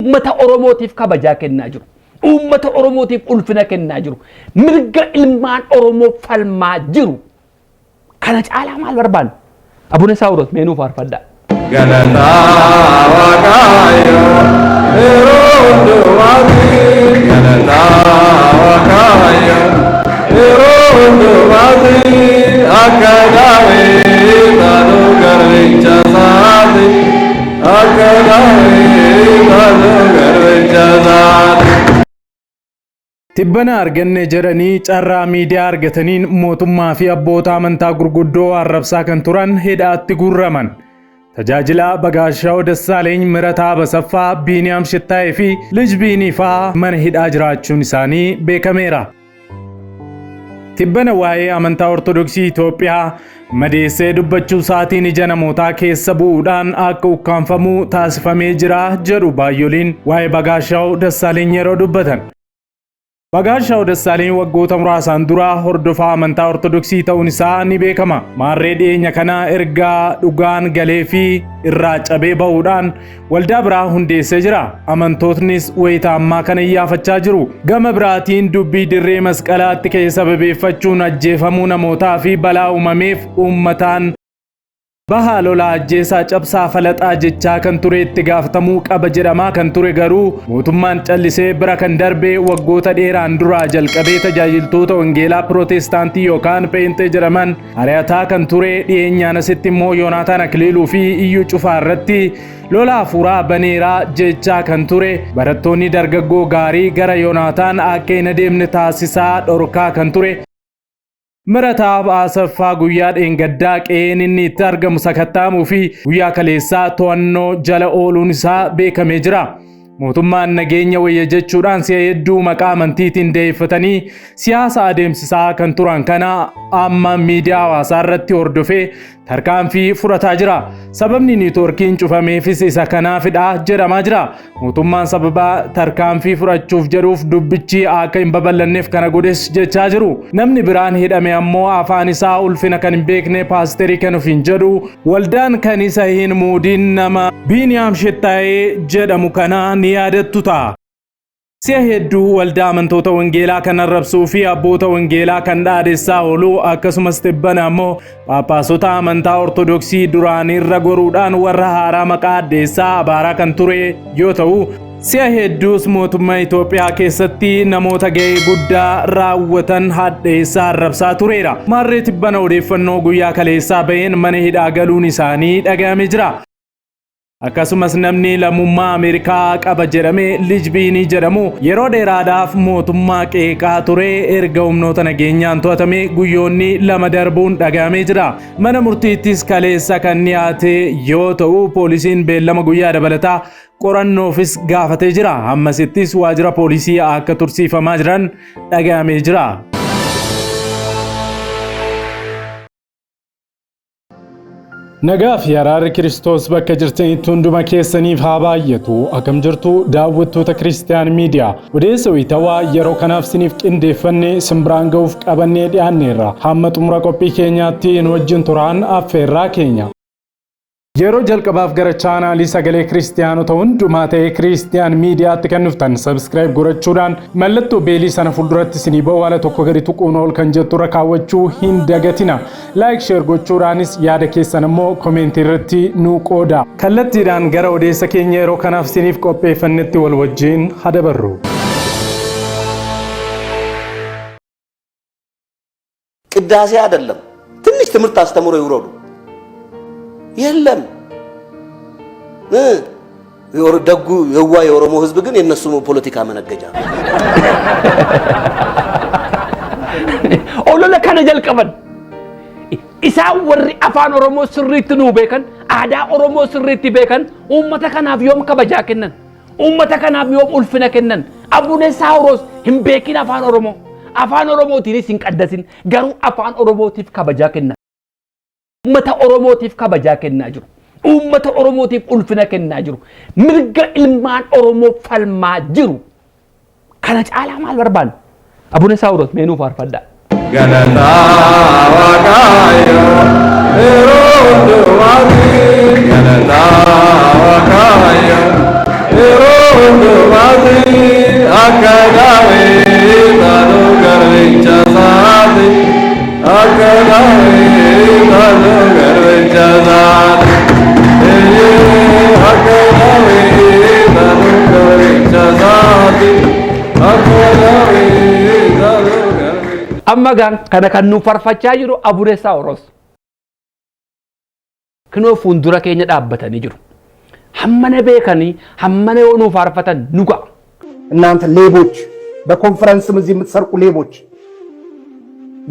ummata Oromootiif kabajaa kennaa jiru. Ummata Oromootiif ulfina kennaa jiru. Mirga ilmaan Oromoo falmaa jiru. Kana caalaa maal barbaanna? Abuna Saawuroos meenuu faarfadhaa. Galataa Waaqayyo yeroo hundumaatti Galataa Waaqayyo yeroo hundumaatti akka Daawit taanu garbicha isaati akka Daawit taanu garbicha isaati. Tibbana arganne jedhanii carraa miidiyaa argataniin mootummaa fi abboota amantaa gurguddoo arrabsaa kan turan hidhaatti gurraman. Tajaajila Bagaashaaw Dassaaleny Mirataa Basaffaa Biiniyaam Shittaayee fi Lij Biinifaa mana hidhaa jiraachuun isaanii beekameera. Tibbana waa'ee amantaa Ortodoksii Itoophiyaa madeessee dubbachuu isaatiin ija namootaa keessa bu'uudhaan akka ukkaanfamuu taasifamee jira jedhu baay'oliin waa'ee Bagaashaaw Dassaaleny yeroo dubbatan. Bagaashaaw Dassaaleny waggoota muraasaan dura hordofaa amantaa Ortodoksii ta'uun isaa ni beekama. Maarree dhiyeenya kana ergaa dhugaan galee fi irraa cabee bahuudhaan waldaa biraa hundeessee jira. Amantootnis wayita ammaa kana iyyaafachaa jiru. Gama biraatiin dubbii dirree masqalaatti ka'ee sababeeffachuun ajjeefamuu namootaa fi balaa uumameef uummataan baha lolaa ajjeesaa cabsaa falaxaa jechaa kan ture itti gaafatamuu qaba jedhamaa kan ture garuu mootummaan callisee bira kan darbe waggoota dheeraan duraa jalqabee tajaajiltoota wangeelaa pirootestaantii yookaan Pheenxee jedhaman ari'ataa kan ture dhiyeenyaan asitti immoo Yoonaataan Akiliiluu fi Iyyuu Cufaa irratti lola hafuuraa baneeraa jechaa kan ture barattoonni dargaggoo gaarii gara Yoonaataan akka hin adeemne taasisaa dhorkaa kan ture. Mirataa Basaffaa guyyaa dheengaddaa qe'een inni itti argamu sakattaamuu fi guyyaa kaleessaa to'annoo jala ooluun isaa beekamee jira. Mootummaan nageenya wayya jechuudhaan si'a hedduu maqaa amantiitiin deeffatanii siyaasa adeemsisaa kan turan kana amma miidiyaa hawaasaa irratti hordofee tarkaanfii fudhataa jira. Sababni niitoorkiin cufameefis isa kanaafidha jedhamaa jira. Mootummaan sababa tarkaanfii fudhachuuf jedhuuf dubbichi akka hin babal'anneef kana godhes jechaa jiru. Namni biraan hidhame ammoo afaan isaa ulfina kan hin beekne paasterii kan ofiin jedhu waldaan kan isa hin muudin nama Biiniyaam Shittaayee jedhamu kana ni yaadattu ta'a. Si'a hedduu waldaa amantoota wangeelaa kan arrabsuu fi abboota wangeelaa kan dhaadessaa oolu akkasumas tibbana ammoo phaaphaasota amantaa Ortodoksii duraan irra goruudhaan warra haaraa maqaa addeessaa abaaraa kan ture yoo ta'u si'a hedduus mootummaa Itoophiyaa keessatti namoota ga'ee guddaa raawwatan hadheessaa arrabsaa tureera. Maarree tibbana odeeffannoo guyyaa kaleessaa baheen mana hidhaa galuun isaanii dhaga'amee jira. Akkasumas namni lammummaa Ameerikaa qaba jedhame Lij Biinii jedhamu yeroo dheeraadhaaf mootummaa qeeqaa ture erga humnoota nageenyaan to'atame guyyoonni 2 darbuun dhaga'amee jira. Mana murtiittis kaleessa kan dhiyaate yoo ta'u poolisiin beellama guyyaa dabalataa qorannoofis gaafatee jira. Ammasittis waajjira poolisii akka tursiifamaa jiran dhaga'amee jira. Nagaa fi araarri Kiristoos bakka jirtanitti hunduma keessaniif haa baay'atu. Akkam jirtu daawwattoota Kiristiyaan Miidiyaa. Odeessa wayitawaa yeroo kanaaf siniif qindeeffannee simbiraan ga'uuf qabannee dhiyaanneerra. Hamma xumura qophii keenyaatti nu wajjin turaan affeerraa keenya. Yeroo jalqabaaf gara chaanaalii sagalee kiristiyaanota hundumaa ta'ee Kiristiyaan Miidiyaatti kan dhuftan subscribe gochuudhaan mallattoo beelii sana fuulduratti isinii ba'u haala tokko gadi tuquun ol kan jettu irra kaawwachuu hin dagatina. Like share gochuudhaanis yaada keessan immoo komentii irratti nu qooda. Kallattiidhaan gara odeessa keenya yeroo kanaaf isiniif qopheeffannetti wal wajjin hadabarru. ቅዳሴ አይደለም ትንሽ ትምህርት አስተምሮ ይውረዱ የለም ደጉ የዋ የኦሮሞ ህዝብ ግን የነሱ ፖለቲካ መነገጃ ኦሎለ ከነ ጀልቀበን ኢሳ ወሪ አፋን ኦሮሞ ስሪት ኑ ቤከን አዳ ኦሮሞ ስሪት ቤከን ኡመተ ከናፍ ዮም ከበጃ ከነን ኡመተ ከናፍ ዮም ኡልፍነ ከነን አቡነ ሳውሮስ ህምቤኪን አፋን ኦሮሞ ቲኒ ሲንቀደስን ገሩ አፋን ኦሮሞቲፍ ከበጃ ከነን ummata Oromootiif kabajaa kennaa jiru. Ummata Oromootiif ulfina kennaa jiru. Mirga ilmaan Oromoo falmaa jiru. Kana caalaa maal barbaanna? Abuna Saawuroos meenuu faarfadhaa. Galataa Waaqayyo yeroo hundumaatti Galataa Waaqayyo yeroo amma gan kana kan nu farfachaa jiru abureessaa oros kinoo fuundura keenya dhaabbatanii jiru hammana beekanii hammana yoo nu farfatan nuga እናንተ ሌቦች በኮንፈረንስም እዚህ የምትሰርቁ ሌቦች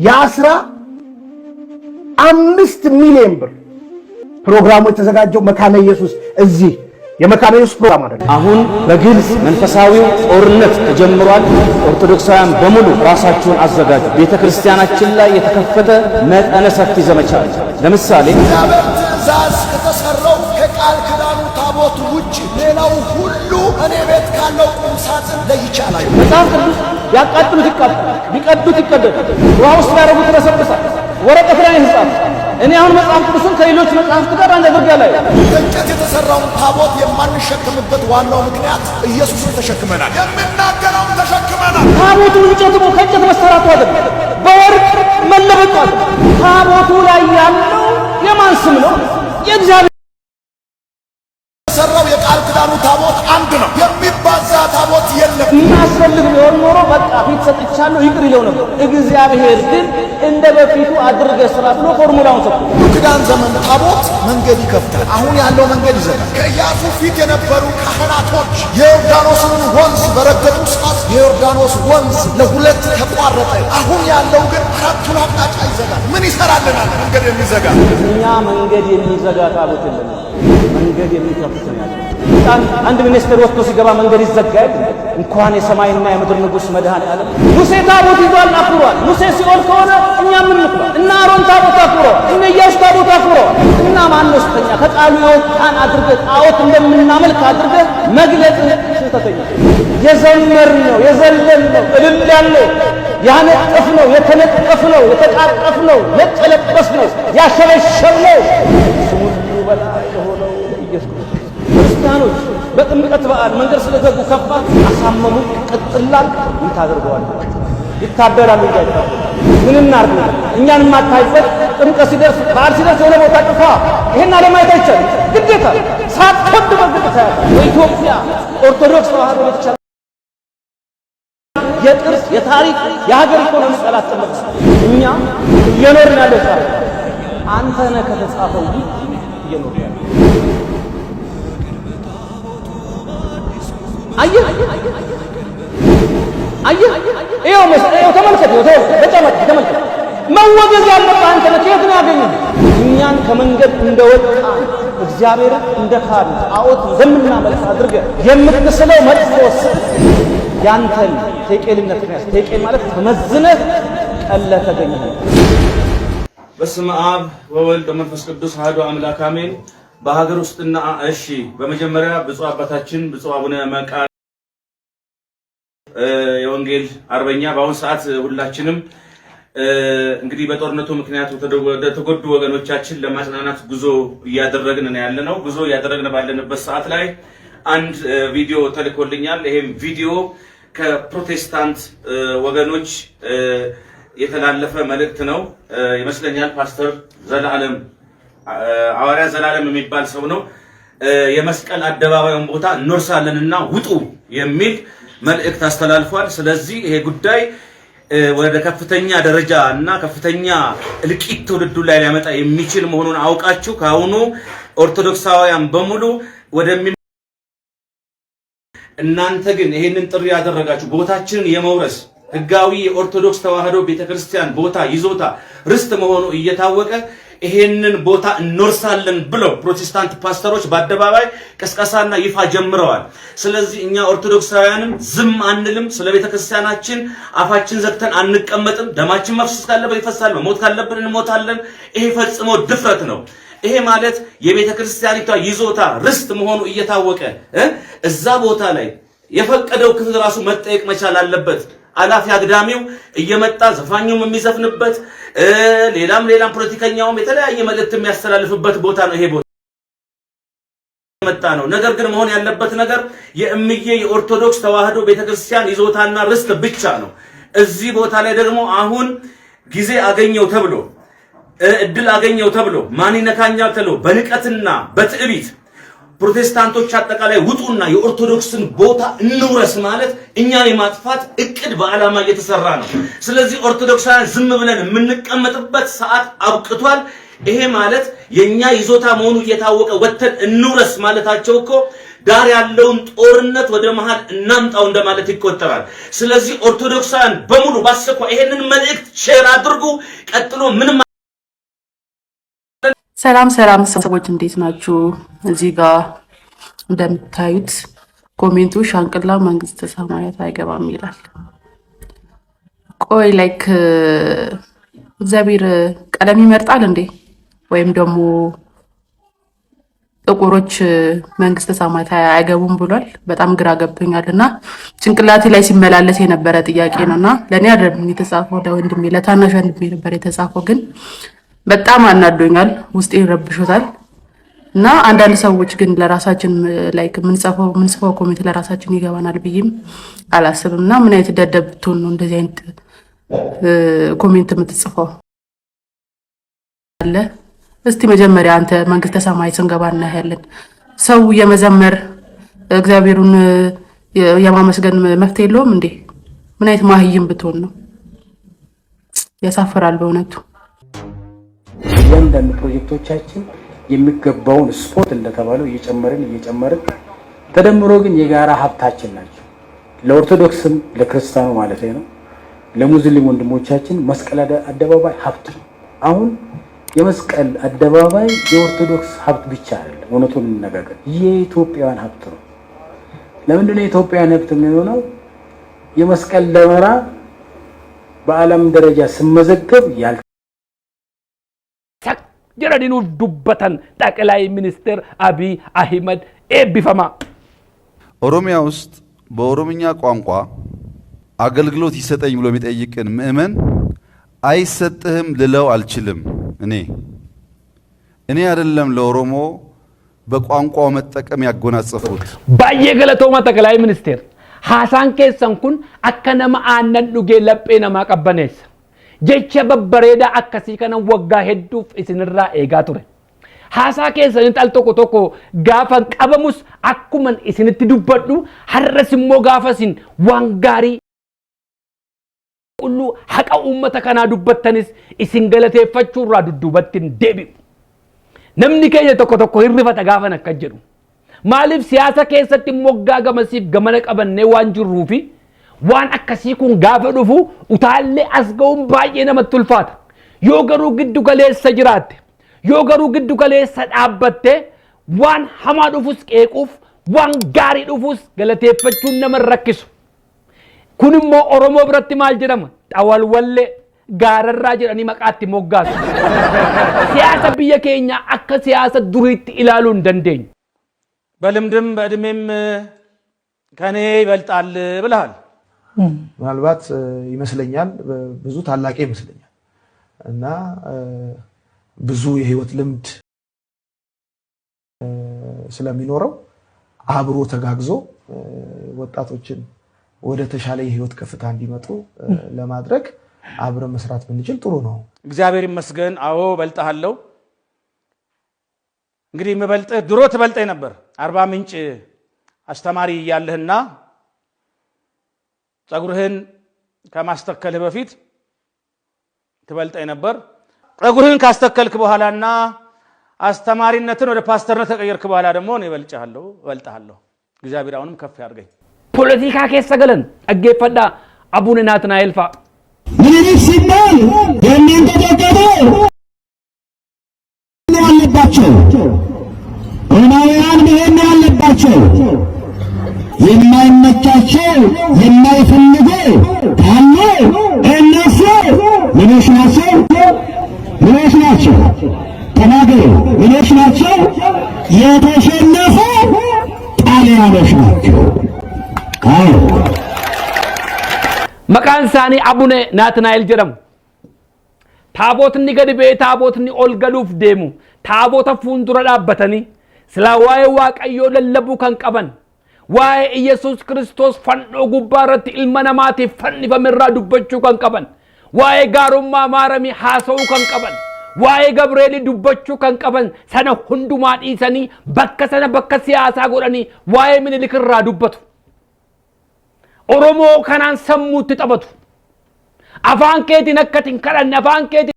ያ15 ሚሊዮን ብር ፕሮግራሙ የተዘጋጀው መካነ ኢየሱስ እዚህ የመካነ ኢየሱስ ፕሮግራም አይደለም። አሁን በግልጽ መንፈሳዊው ጦርነት ተጀምሯል። ኦርቶዶክሳውያን በሙሉ ራሳቸውን አዘጋጁ። ቤተክርስቲያናችን ላይ የተከፈተ መጠነ ሰፊ ዘመቻ አለ። ለምሳሌ ትእዛዝ ከተሰራው ከቃል ኪዳኑ ታቦት ውጭ ሌላው ሁሉ እኔ ቤት ካለው ቁም ሳጥን ለይቻላል። መጽሐፍ ቅዱስ ያቃጥሉት ይቃጠላል፣ ቢቀዱት ይቀደዳል፣ ውሃ ውስጥ ያደረጉት ይረሰብሳል፣ ወረቀት ላይ ይጻፋል። እኔ አሁን መጽሐፍ ቅዱስን ከሌሎች መጽሐፍት ጋር አንድ አድርጋለሁ። ከእንጨት የተሰራውን ታቦት የማንሸከምበት ዋናው ምክንያት ኢየሱስን ተሸክመናል፣ የምናገረውን ተሸክመናል። ታቦቱ እንጨት ነው፣ ከእንጨት መሰራቱ አይደለም፣ በወርቅ መለበጡ አይደለም። ታቦቱ ላይ ያለው የማን ስም ነው? የእግዚአብሔር የተሰራው የቃል ኪዳኑ ታቦት አንድ ነው፣ የሚባዛ ታቦት የለም። የሚያስፈልግ ቢሆን ኖሮ በቃ ፊት ሰጥቻለሁ ይቅር ይለው ነበር። እግዚአብሔር ግን እንደ በፊቱ አድርገህ ስራ ብሎ ፎርሙላውን ሰጥቶ ኪዳን ዘመን ታቦት መንገድ ይከፍታል፣ አሁን ያለው መንገድ ይዘጋል። ከኢያሱ ፊት የነበሩ ካህናቶች የዮርዳኖስን ወንዝ በረገጡ ሰዓት የዮርዳኖስ ወንዝ ለሁለት ተቋረጠ። አሁን ያለው ግን አራቱን አቅጣጫ ይዘጋል። ምን ይሰራልናል? መንገድ የሚዘጋ እኛ መንገድ የሚዘጋ ታቦት የለም፣ መንገድ የሚከፍት ነው ያለው። አንድ ሚኒስትር ወጥቶ ሲገባ መንገድ ይዘጋል። እንኳን የሰማይና የምድር ንጉሥ መድኃኔዓለም ሙሴ ታቦት ይዟል አክብሯል። ሙሴ ሲኦል ከሆነ እኛ ምን እንኳን እና አሮን ታቦት አክብሯል፣ እነ ኢያሱ ታቦት አክብሯል። እና ማን ወስተኛ ከቃሉ የወጣን አድርገህ ጣዖት እንደምናመልክ አድርገህ መግለጥ ስህተተኛ። የዘመርነው የዘለልነው እልል ያለው ያነጠፍነው የተነጠፍነው የተቃቀፍነው የጠለበስነው ያሸበሸብነው ስሙ ሁሉ በላይ የሆነው ኢየሱስ ክርስቲያኖች በጥምቀት በዓል መንገድ ስለዘጉ ከፋት አሳመሙ ቀጥላል። ምን ታደርገዋለህ? ይታደራሉ እንጂ አይታደሩ። ምን እናድርግ? እኛን ማታይበት ጥምቀት ሲደርስ በዓል ሲደርስ የሆነ ቦታ ጥፋ። ይሄን ለማየት አይቻልም። ግዴታ ሳትወድ በግዴታ በኢትዮጵያ ኦርቶዶክስ ተዋሕዶ ቤተክርስቲያን የቅርስ የታሪክ የሀገር ኢኮኖሚ ጠላት ጥምቀት እኛ እየኖርን ያለው ጻፍ አንተ ነህ ከተጻፈው እየኖርን ያለው አየህ ይኸው ተመልከት፣ ተመልከት። መወገዝ ያለብህ አንተ ነህ። ከየት ነው ያገኘህ? እኛን ከመንገድ እንደወጣ እግዚአብሔርን እንደ ካዱ ጣዖት እንደምናመልክ አድርገህ የምትስለው መጥፎ ያንተን ቴቄልነት ነው። ቴቄል ማለት ተመዝነህ ቀለህ ተገኘህ። በስመ አብ ወወልድ ወመንፈስ ቅዱስ አሐዱ አምላክ አሜን። በሀገር ውስጥና እሺ፣ በመጀመሪያ ብፁዕ አባታችን ብፁዕ አቡነ መቃርስ የወንጌል አርበኛ በአሁን ሰዓት ሁላችንም እንግዲህ በጦርነቱ ምክንያት ወደ ተጎዱ ወገኖቻችን ለማጽናናት ጉዞ እያደረግን ነው ያለነው። ጉዞ እያደረግን ባለንበት ሰዓት ላይ አንድ ቪዲዮ ተልኮልኛል። ይሄም ቪዲዮ ከፕሮቴስታንት ወገኖች የተላለፈ መልእክት ነው ይመስለኛል። ፓስተር ዘላለም ሐዋርያ ዘላለም የሚባል ሰው ነው። የመስቀል አደባባዩን ቦታ እንወርሳለንና ውጡ የሚል መልእክት አስተላልፏል። ስለዚህ ይሄ ጉዳይ ወደ ከፍተኛ ደረጃ እና ከፍተኛ እልቂት ትውልዱ ላይ ሊያመጣ የሚችል መሆኑን አውቃችሁ ካሁኑ ኦርቶዶክሳውያን በሙሉ እናንተ ግን ይሄንን ጥሪ ያደረጋችሁ ቦታችንን የመውረስ ህጋዊ የኦርቶዶክስ ተዋሕዶ ቤተክርስቲያን ቦታ ይዞታ ርስት መሆኑ እየታወቀ ይሄንን ቦታ እንወርሳለን ብለው ፕሮቴስታንት ፓስተሮች በአደባባይ ቅስቀሳና ይፋ ጀምረዋል። ስለዚህ እኛ ኦርቶዶክሳውያንም ዝም አንልም። ስለ ቤተክርስቲያናችን አፋችን ዘግተን አንቀመጥም። ደማችን መፍሰስ ካለበት ይፈሳል፣ መሞት ካለብን እንሞታለን። ይሄ ፈጽሞ ድፍረት ነው። ይሄ ማለት የቤተክርስቲያኒቷ ይዞታ ርስት መሆኑ እየታወቀ እዛ ቦታ ላይ የፈቀደው ክፍል ራሱ መጠየቅ መቻል አለበት። አላፊ አግዳሚው እየመጣ ዘፋኙም የሚዘፍንበት ሌላም ፖለቲከኛውም የተለያየ መልእክት የሚያስተላልፍበት ቦታ ነው። ይሄ ቦታ መጣ ነው። ነገር ግን መሆን ያለበት ነገር የእምዬ የኦርቶዶክስ ተዋሕዶ ቤተክርስቲያን ይዞታና ርስት ብቻ ነው። እዚህ ቦታ ላይ ደግሞ አሁን ጊዜ አገኘው ተብሎ እድል አገኘው ተብሎ ማን ይነካኛል ተብሎ በንቀትና በትዕቢት ፕሮቴስታንቶች አጠቃላይ ውጡና የኦርቶዶክስን ቦታ እንውረስ ማለት እኛን የማጥፋት እቅድ በዓላማ እየተሰራ ነው። ስለዚህ ኦርቶዶክሳውያን ዝም ብለን የምንቀመጥበት ሰዓት አብቅቷል። ይሄ ማለት የኛ ይዞታ መሆኑ እየታወቀ ወተን እንውረስ ማለታቸው እኮ ዳር ያለውን ጦርነት ወደ መሃል እናምጣው እንደማለት ይቆጠራል። ስለዚህ ኦርቶዶክሳውያን በሙሉ ባስቸኳይ ይሄንን መልእክት ሼር አድርጉ። ቀጥሎ ምንም ሰላም ሰዎች እንዴት ናችሁ? እዚህ ጋር እንደምታዩት ኮሜንቱ ሻንቅላ መንግስተ ሰማያት አይገባም ይላል። ቆይ ላይክ እግዚአብሔር ቀለም ይመርጣል እንዴ? ወይም ደግሞ ጥቁሮች መንግስተ ሰማያት አይገቡም ብሏል? በጣም ግራ ገብቶኛልና ጭንቅላቴ ላይ ሲመላለስ የነበረ ጥያቄ ነውና ለኔ አይደለም የተጻፈው ለወንድሜ ለታናሽ ወንድሜ ነበር የተጻፈው ግን በጣም አናዶኛል፣ ውስጤ ይረብሾታል። እና አንዳንድ ሰዎች ግን ለራሳችን ላይክ ምንጽፈው ኮሜንት ለራሳችን ይገባናል ብዬም አላስብምና ምን አይነት ደደብ ብትሆን ነው እንደዚህ አይነት ኮሜንት የምትጽፈው አለ? እስቲ መጀመሪያ አንተ መንግስተ ሰማይ ስንገባ እናያለን። ሰው የመዘመር እግዚአብሔርን የማመስገን መፍትሄ የለውም እንዴ? ምን አይነት ማህይም ብትሆን ነው? ያሳፍራል በእውነቱ። እያንዳንዱ ፕሮጀክቶቻችን የሚገባውን ስፖርት እንደተባለው እየጨመርን ተደምሮ ግን የጋራ ሀብታችን ናቸው። ለኦርቶዶክስም ለክርስቲያኑ ማለት ነው። ለሙስሊም ወንድሞቻችን መስቀል አደባባይ ሀብት ነው። አሁን የመስቀል አደባባይ የኦርቶዶክስ ሀብት ብቻ አይደለም። እውነቱን እንነጋገር፣ የኢትዮጵያውያን ሀብት ነው። ለምንድን ነው የኢትዮጵያውያን ሀብት የሚሆነው? የመስቀል ደመራ በዓለም ደረጃ ስመዘገብ ጀራዲኑ ዱበተን ጠቅላይ ሚኒስትር አብይ አህመድ ኤቢፈማ ኦሮሚያ ውስጥ በኦሮምኛ ቋንቋ አገልግሎት ይሰጠኝ ብሎ የሚጠይቅን ምእመን አይሰጥህም ልለው አልችልም። እኔ አይደለም ለኦሮሞ በቋንቋው መጠቀም ያጎናጸፉት። ባየ ገለቶማ ጠቅላይ ሚኒስትር ሐሳን ኬሰን ኩን አከነማ አነን ዱጌ ለጴ ነማ ቀበኔስ jecha babbareeda akkasii kana waggaa hedduuf isinirraa eegaa ture. Haasaa keessanii xal tokko gaafan qabamus akkuman isinitti dubbadhu har'as immoo gaafasin waan gaarii qullu haqa uummata kanaa dubbattanis isin galateeffachuurraa dudduubattiin deebi'u. Namni keenya tokko hirrifata gaafan akka jedhu. Maaliif siyaasa keessatti moggaa gamasiif gamana qabannee waan jirruufi waan akkasii kun gaafa dhufu utaallee asga'uun baay'ee namatti ulfaata. Yoo garuu giddu galeessa jiraatte, yoo garuu giddu galeessa dhaabbatte waan hamaa dhufus qeequuf, waan gaarii dhufus galateeffachuun nama rakkisu. Kun immoo Oromoo biratti maal jedhama? Xawalwallee gaararraa jedhanii maqaatti moggaasu. Siyaasa biyya keenya akka siyaasa duriitti ilaaluu hin dandeenyu. በልምድም በእድሜም ከኔ ይበልጣል ብለሃል። ምናልባት ይመስለኛል ብዙ ታላቅ ይመስለኛል እና ብዙ የህይወት ልምድ ስለሚኖረው አብሮ ተጋግዞ ወጣቶችን ወደ ተሻለ የህይወት ከፍታ እንዲመጡ ለማድረግ አብረ መስራት ብንችል ጥሩ ነው። እግዚአብሔር ይመስገን። አዎ በልጣለሁ። እንግዲህ መበልጥ ድሮ ተበልጠኝ ነበር። 40 ምንጭ አስተማሪ ያለህና ጸጉርህን ከማስተከልህ በፊት ተበልጠኝ ነበር። ጸጉርህን ካስተከልክ በኋላና አስተማሪነትን ወደ ፓስተርነት ተቀየርክ በኋላ ደግሞ እኔ በልጣለሁ። እግዚአብሔር አሁንም ከፍ ያርገኝ። ፖለቲካ ከሰገለን አገፈዳ አቡነ ናትናኤል ፋ ምንስ ሲባል የእናንተ ደገደ ያለባቸው ኦማውያን መሆን ያለባቸው የማይመቻቸው የማይፈልጉ ካሉ እነሱ ምኖች ናቸው ተናገሩ። ምኖች ናቸው? የተሸነፉ ጣሊያኖች ናቸው። አዎ መቃንሳኒ አቡነ ናትናኤል ጀረሙ ታቦትኒ ገድቤ ታቦትኒ ኦልገሉፍ ደሙ ታቦተ ፉንዱራ ዳበተኒ ስላዋይ ዋቀዮ ለለቡ ከንቀበን ዋይ ኢየሱስ ክርስቶስ ፈንዶ ጉባረት ኢልመናማቲ ፈንፈምራ ዱበቹ ከንቀበን ዋይ ጋሩማ ማረሚ ሐሰው ከንቀበን waa'ee Gabreelii dubbachuu kan qaban sana hundumaa dhiisanii bakka sana bakka siyaasaa godhanii waa'ee Minilik irraa dubbatu. Oromoo kanaan sammuutti taphatu. Afaan keetiin akkatiin kadhanne afaan keetiin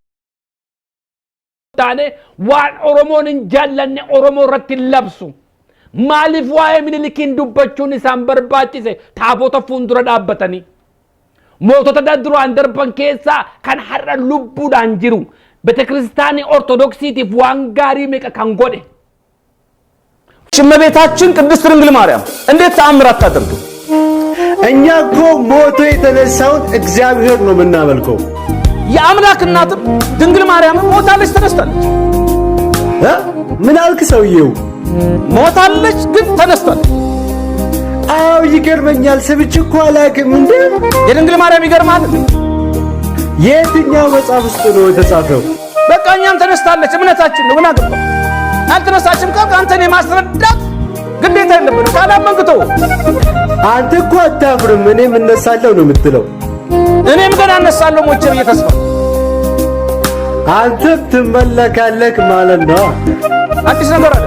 taane waan Oromoon hin jaallanne Oromoo irratti labsu. Maaliif waa'ee Minilikiin dubbachuun isaan barbaachise taabota fuuldura dhaabbatanii. Mootota duraan darban keessaa kan har'a lubbuudhaan jiru ቤተክርስቲያኒ ኦርቶዶክሲቲፍ ዋን ጋሪ መቀ ካንጎዴ እመቤታችን ቅድስት ድንግል ማርያም እንዴት ተአምራት ታደርጉ? እኛ እኮ ሞቶ የተነሳውን እግዚአብሔር ነው የምናመልከው። የአምላክ እናት ድንግል ማርያም ሞታለች ተነስታለች። ምን አልክ ሰውየው? ሞታለች ግን ተነስታለች። አዎ ይገርመኛል። ሰብቼ እኮ አላውቅም። እንዴ የድንግል ማርያም ይገርማል። የትኛው መጽሐፍ ውስጥ ነው የተጻፈው? በቃ እኛም ተነስታለች እምነታችን ነው። ምን አገባ? አልተነሳችም ካልክ አንተን የማስረዳት ግዴታ የለብንም። ካላመንክቶ አንተ እኮ አታፍርም። እኔም እነሳለሁ ነው የምትለው። እኔም ገና እነሳለሁ ሞቼ ብዬ ተስፋ አንተም ትመለካለህ ማለት ነው። አዲስ ነገር አለ።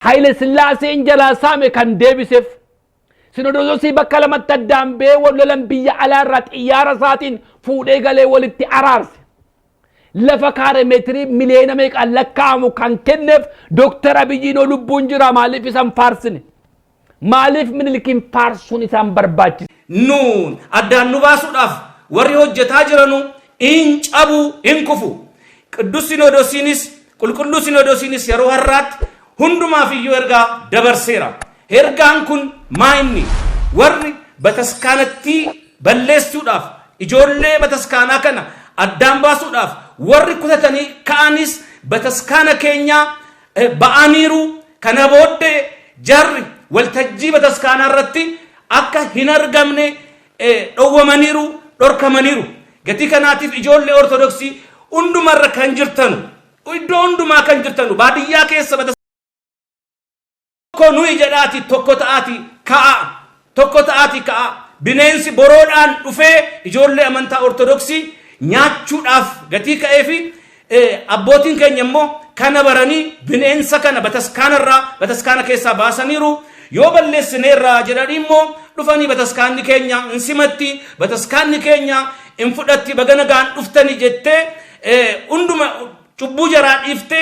ኃይለ ሥላሴ እንጀላ ሳሜ ካን ዴቢሴፍ ሲኖዶሲ በከለመት ዳምቤ ወለለም ቢያ አላራት ኢያራ ሳቲን ፉዴ ገሌ ወልቲ አራርስ ለፈካረ ሜትሪ ሚሊዮን መቃ ለካሙ ካን ከነፍ ዶክተር አብይ ነው ልቡን ጅራ ማለፍ ይሰም ፋርስን ማለፍ ምንልኪን ፋርሱን ይሰም በርባች ኑን አዳኑ ባሱዳፍ ወሪ ሆጀታ ጅረኑ ኢንጨቡ ኢንኩፉ ቅዱስ ሲኖዶሲኒስ ቁልቁሉ ሲኖዶሲኒስ የሮ ሀራት ሁንዱማ ፍዩ ኤርጋ ደበርሴራ ኤርጋን ኩን ማይኒ ወሪ በተስካነቲ በሌሱዳፍ ኢጆሌ በተስካና ከና አዳም ባሱዳፍ ወሪ ኩተተኒ ካኒስ በተስካነ ኬኛ በአኒሩ ከነቦደ ጀሪ ወልተጂ በተስካና ረቲ አካ ሂነርገምኔ ዶወመኒሩ ዶርከመኒሩ ገቲ ከናቲፍ ኢጆሌ ኦርቶዶክሲ ኡንዱመረ ከንጅርተኑ ኢዶ ኡንዱማ ከንጅርተኑ ባድያ ከሰ ኮኑ ይጀዳቲ ቶኮታቲ ከአ ቢኔንሲ ቦሮዳን ዱፌ ኢጆሌ አመንታ ኦርቶዶክሲ ኛቹዳፍ ገቲ ከኤፊ አቦቲን ከኘሞ ከነበረኒ ቢኔንሰ ከነ በተስካነ ከሳ ባሰኒሩ ዮበለስኔራ ጀዳዲሞ ዱፈኒ በተስካኒ ከኛ እንሲመቲ በተስካኒ ከኛ እንፉደቲ በገነጋን ዱፍተኒ ጀቴ ኡንዱማ ጩቡ ጀራ ዲፍቴ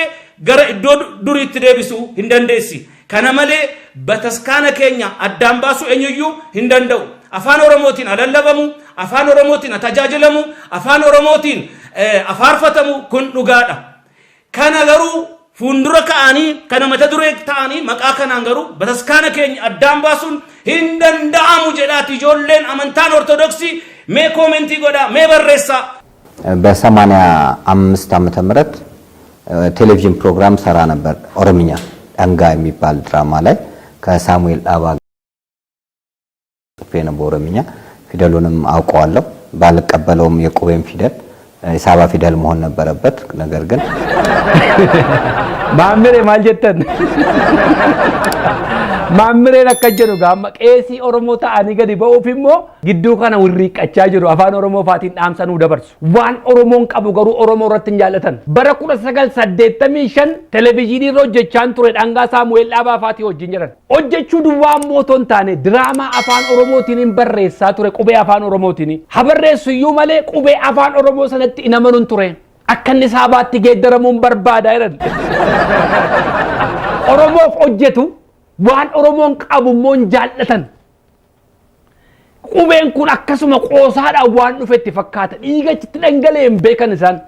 ገረ ኢዶ ዱሪት ደቢሱ እንደንደሲ ከነመሌ በተስካነ ከኛ አዳምባሱ እኝዩ እንደንደው አፋን ኦሮሞቲን አደለበሙ አፋን ኦሮሞቲን አታጃጅለሙ አፋን ኦሮሞቲን አፋርፈተሙ ኩን ዱጋዳ ከነገሩ ፉንዱረ ከአኒ ከነመተ ዱሬ ታኒ መቃ ከናንገሩ በተስካነ ከኛ አዳምባሱን እንደንዳሙ ጀዳት ጆሌን አመንታን ኦርቶዶክሲ ሜ ኮሜንቲ ጎዳ ሜ በረሳ በ85 ዓመተ ምህረት ቴሌቪዥን ፕሮግራም ሰራ ነበር ኦሮምኛ አንጋ የሚባል ድራማ ላይ ከሳሙኤል አባ ፌነ በኦሮምኛ ፊደሉንም አውቀዋለሁ ባልቀበለውም የቁቤን ፊደል የሳባ ፊደል መሆን ነበረበት ነገር ግን ማምሬ ማልጀተን ማምሬ ለከጀሩ ጋማ ቄሲ ኦሮሞታ አኒገዲ በኦፊሞ ግዱ ከነ ውሪ ቀቻ ጅሩ አፋን ኦሮሞ ፋቲን ዳምሰኑ ደበርሱ ዋን ኦሮሞን ቀቡ ገሩ ኦሮሞ ረትን ጃለተን በረኩለ ሰገል ሰደተሚሽን ቴሌቪዥኒ ሮጀቻን ቱሬ ዳንጋ ሳሙኤል አባ ፋቲ ወጅንጀረን ኦጀቹ ዱዋን ሞቶን ታኔ ድራማ አፋን ኦሮሞቲን በረሳ ቱሬ ቁቤ አፋን ኦሮሞቲን ሀበረሱ ዩመሌ ቁቤ አፋን ኦሮሞ ሰነት ኢነመኑን ቱሬ አከን ሳባት ገደረሙን በርባዳ አይደል ኦሮሞ ኦጀቱ waan oromoon qabu moon jaallatan qubeen kun akkasuma qoosaadha waan dhufetti fakkaata dhiigachitti dhangalee hin beekan isaan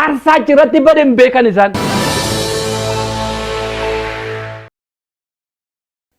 aarsaa jirratti bade hin beekan isaan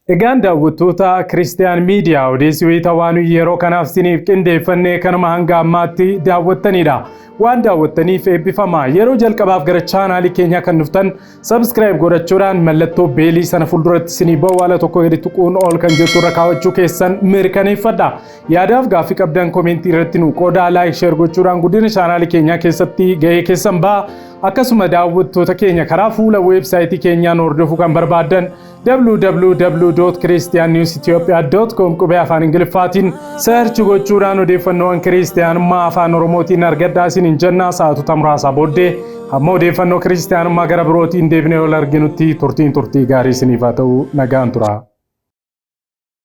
Egaan daawwattoota Kiristiyaan Miidiyaa odeessii wayitaawwan yeroo kanaaf siniif qindeeffannee kanuma hanga ammaatti daawwattanidha. Waan daawwattaniif eebbifamaa. Yeroo jalqabaaf gara chaanaalii keenyaa kan dhuftan subscribe godhachuudhaan mallattoo beelii sana fuulduratti sinii bawwaala tokko gadi tuquun ol kan jettu irra kaawwachuu keessan mirkaneeffadha. Yaadaaf gaaffii qabdan komentii irratti nu qoodaa like share gochuudhaan guddina chaanaalii keenyaa keessatti gahee keessan ba'a. akkasuma daawwattoota keenya karaa fuula weebsaayitii keenyaan hordofuu kan barbaadan www.christiannewsethiopia.com qubee afaan Ingiliffaatiin search gochuudhaan odeeffannoowwan kiristaanummaa afaan Oromootiin argadhaa isiniin jenna. Sa'aatota muraasa booddee hamma odeeffannoo kiristaanummaa gara birootiin deebinee ol arginutti turtii gaarii isiniif haa ta'u. Nagaan tura.